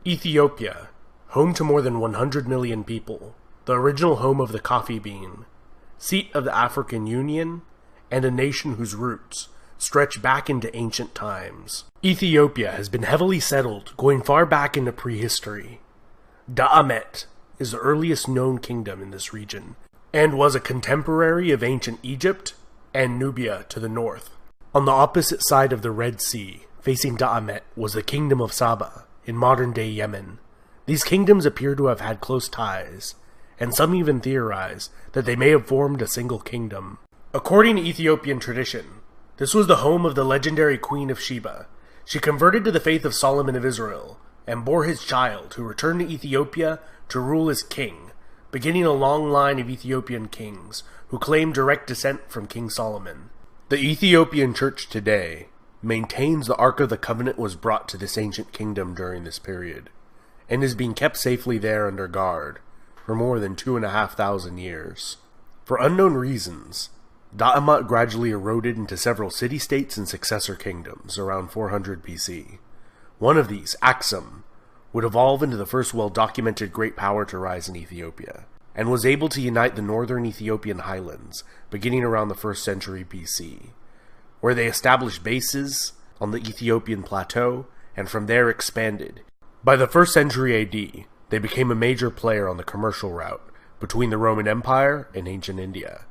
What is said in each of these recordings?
Ethiopia, home to more than 100 million people, the original home of the coffee bean, seat of the African Union, and a nation whose roots stretch back into ancient times. Ethiopia has been heavily settled, going far back into prehistory. Da'amet is the earliest known kingdom in this region, and was a contemporary of ancient Egypt and Nubia to the north. On the opposite side of the Red Sea, facing Da'amet, was the kingdom of Saba, in modern-day Yemen. These kingdoms appear to have had close ties, and some even theorize that they may have formed a single kingdom. According to Ethiopian tradition, this was the home of the legendary Queen of Sheba. She converted to the faith of Solomon of Israel, and bore his child, who returned to Ethiopia to rule as king, beginning a long line of Ethiopian kings, who claim direct descent from King Solomon. The Ethiopian Church today maintains the Ark of the Covenant was brought to this ancient kingdom during this period, and is being kept safely there under guard for more than 2,500 years. For unknown reasons, Da'amet gradually eroded into several city-states and successor kingdoms around 400 BC. One of these, Aksum, would evolve into the first well-documented great power to rise in Ethiopia, and was able to unite the northern Ethiopian highlands beginning around the 1st century BC, where they established bases on the Ethiopian plateau, and from there expanded. By the 1st century AD, they became a major player on the commercial route between the Roman Empire and ancient India.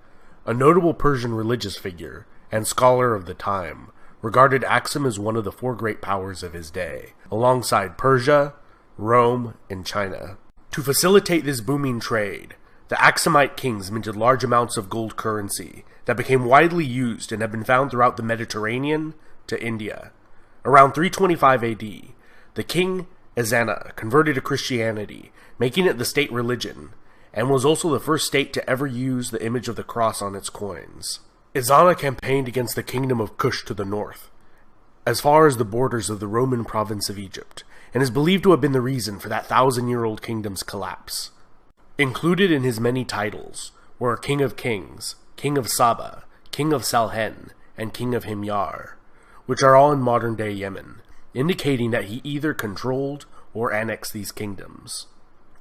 A notable Persian religious figure and scholar of the time regarded Aksum as one of the 4 great powers of his day, alongside Persia, Rome, and China. To facilitate this booming trade, the Aksumite kings minted large amounts of gold currency that became widely used and have been found throughout the Mediterranean to India. Around 325 AD, the king Ezana converted to Christianity, making it the state religion, and was also the first state to ever use the image of the cross on its coins. Ezana campaigned against the kingdom of Kush to the north, as far as the borders of the Roman province of Egypt, and is believed to have been the reason for that 1,000-year-old kingdom's collapse. Included in his many titles were King of Kings, King of Saba, King of Salhen, and King of Himyar, which are all in modern-day Yemen, indicating that he either controlled or annexed these kingdoms.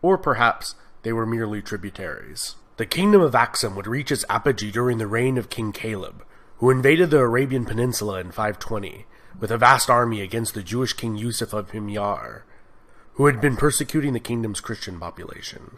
Or perhaps they were merely tributaries. The kingdom of Aksum would reach its apogee during the reign of King Caleb, who invaded the Arabian Peninsula in 520, with a vast army against the Jewish King Yusuf of Himyar, who had been persecuting the kingdom's Christian population.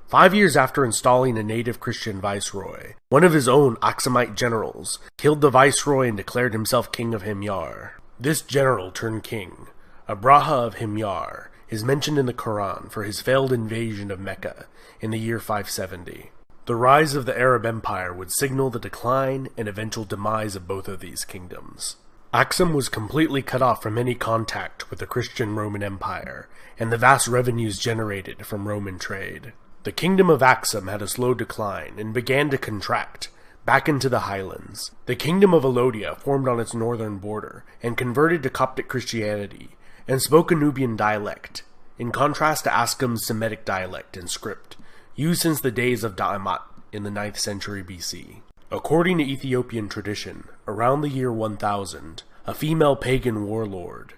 5 years after installing a native Christian viceroy, one of his own Aksumite generals killed the viceroy and declared himself king of Himyar. This general turned king, Abraha of Himyar, is mentioned in the Quran for his failed invasion of Mecca in the year 570. The rise of the Arab Empire would signal the decline and eventual demise of both of these kingdoms. Aksum was completely cut off from any contact with the Christian Roman Empire and the vast revenues generated from Roman trade. The kingdom of Aksum had a slow decline and began to contract back into the highlands. The kingdom of Alodia formed on its northern border and converted to Coptic Christianity and spoke a Nubian dialect, in contrast to Aksum's Semitic dialect and script, used since the days of Da'amet in the 9th century BC. According to Ethiopian tradition, around the year 1000, a female pagan warlord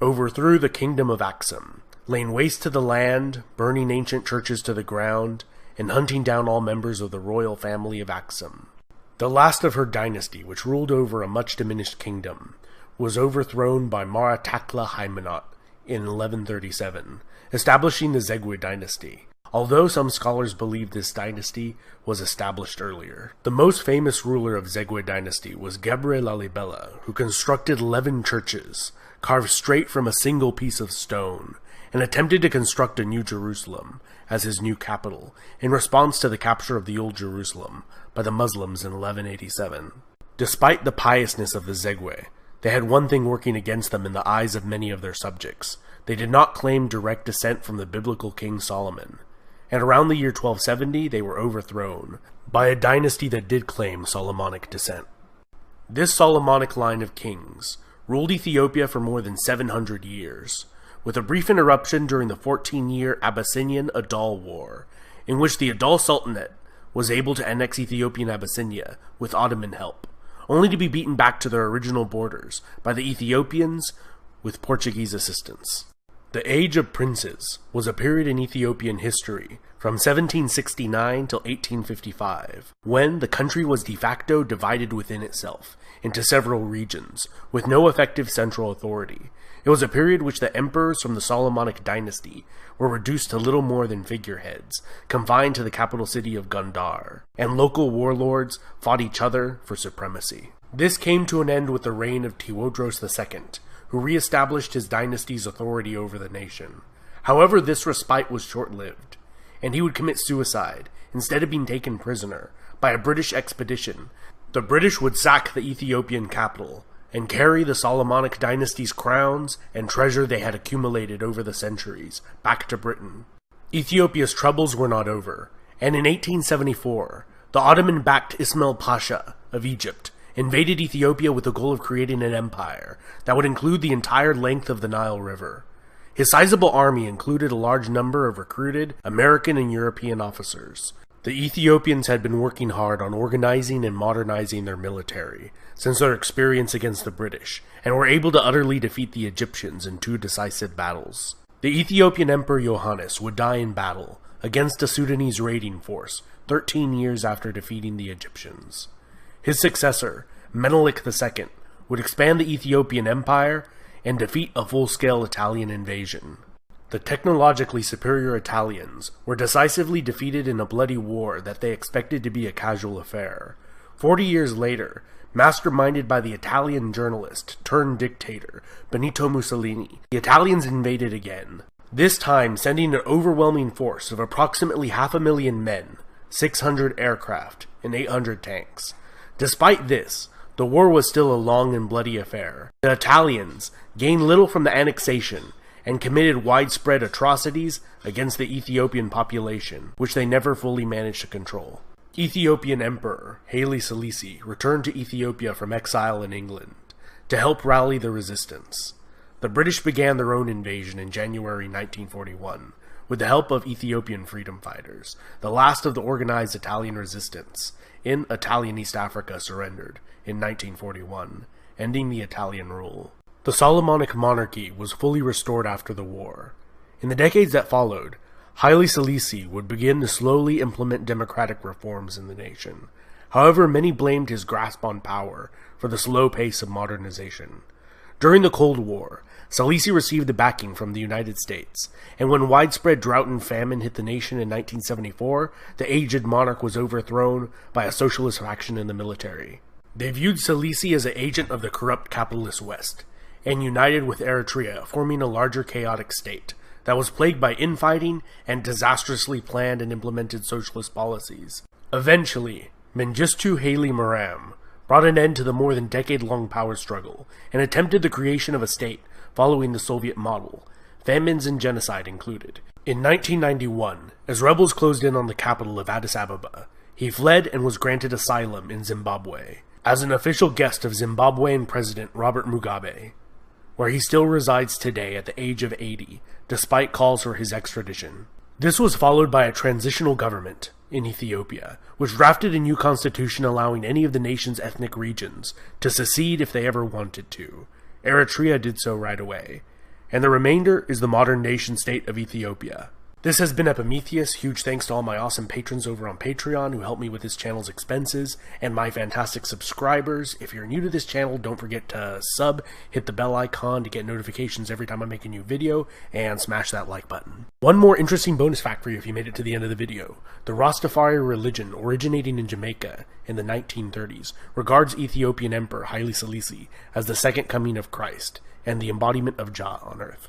overthrew the kingdom of Aksum, laying waste to the land, burning ancient churches to the ground, and hunting down all members of the royal family of Aksum. The last of her dynasty, which ruled over a much diminished kingdom, was overthrown by Maratakla Haymanot in 1137, establishing the Zegwe dynasty, although some scholars believe this dynasty was established earlier. The most famous ruler of Zegwe dynasty was Gebre Lalibela, who constructed 11 churches, carved straight from a single piece of stone, and attempted to construct a New Jerusalem as his new capital, in response to the capture of the Old Jerusalem by the Muslims in 1187. Despite the piousness of the Zegwe, they had one thing working against them in the eyes of many of their subjects. They did not claim direct descent from the biblical King Solomon, and around the year 1270 they were overthrown by a dynasty that did claim Solomonic descent. This Solomonic line of kings ruled Ethiopia for more than 700 years, with a brief interruption during the 14-year Abyssinian-Adal War, in which the Adal Sultanate was able to annex Ethiopian Abyssinia with Ottoman help, only to be beaten back to their original borders by the Ethiopians with Portuguese assistance. The Age of Princes was a period in Ethiopian history from 1769 till 1855, when the country was de facto divided within itself into several regions, with no effective central authority. It was a period which the emperors from the Solomonic dynasty were reduced to little more than figureheads, confined to the capital city of Gondar, and local warlords fought each other for supremacy. This came to an end with the reign of Tewodros II, who re-established his dynasty's authority over the nation. However, this respite was short-lived, and he would commit suicide instead of being taken prisoner by a British expedition. The British would sack the Ethiopian capital and carry the Solomonic dynasty's crowns and treasure they had accumulated over the centuries back to Britain. Ethiopia's troubles were not over, and in 1874, the Ottoman-backed Ismail Pasha of Egypt invaded Ethiopia with the goal of creating an empire that would include the entire length of the Nile River. His sizable army included a large number of recruited American and European officers. The Ethiopians had been working hard on organizing and modernizing their military since their experience against the British, and were able to utterly defeat the Egyptians in 2 decisive battles. The Ethiopian Emperor Yohannes would die in battle against a Sudanese raiding force 13 years after defeating the Egyptians. His successor, Menelik II, would expand the Ethiopian Empire and defeat a full-scale Italian invasion. The technologically superior Italians were decisively defeated in a bloody war that they expected to be a casual affair. 40 years later, masterminded by the Italian journalist turned dictator Benito Mussolini, the Italians invaded again, this time sending an overwhelming force of approximately 500,000 men, 600 aircraft, and 800 tanks. Despite this, the war was still a long and bloody affair. The Italians gained little from the annexation and committed widespread atrocities against the Ethiopian population, which they never fully managed to control. Ethiopian Emperor Haile Selassie returned to Ethiopia from exile in England to help rally the resistance. The British began their own invasion in January 1941 with the help of Ethiopian freedom fighters. The last of the organized Italian resistance in Italian East Africa surrendered in 1941, ending the Italian rule. The Solomonic monarchy was fully restored after the war. In the decades that followed, Haile Selassie would begin to slowly implement democratic reforms in the nation. However, many blamed his grasp on power for the slow pace of modernization. During the Cold War, Selassie received the backing from the United States, and when widespread drought and famine hit the nation in 1974, the aged monarch was overthrown by a socialist faction in the military. They viewed Selassie as an agent of the corrupt capitalist West, and united with Eritrea, forming a larger chaotic state that was plagued by infighting and disastrously planned and implemented socialist policies. Eventually, Mengistu Haile Mariam brought an end to the more than decade-long power struggle and attempted the creation of a state following the Soviet model, famines and genocide included. In 1991, as rebels closed in on the capital of Addis Ababa, he fled and was granted asylum in Zimbabwe as an official guest of Zimbabwean President Robert Mugabe, where he still resides today at the age of 80, despite calls for his extradition. This was followed by a transitional government in Ethiopia, which drafted a new constitution allowing any of the nation's ethnic regions to secede if they ever wanted to. Eritrea did so right away, and the remainder is the modern nation-state of Ethiopia. This has been Epimetheus. Huge thanks to all my awesome patrons over on Patreon who help me with this channel's expenses, and my fantastic subscribers. If you're new to this channel, don't forget to sub, hit the bell icon to get notifications every time I make a new video, and smash that like button. One more interesting bonus fact for you if you made it to the end of the video. The Rastafari religion, originating in Jamaica in the 1930s, regards Ethiopian Emperor Haile Selassie as the second coming of Christ and the embodiment of Jah on earth.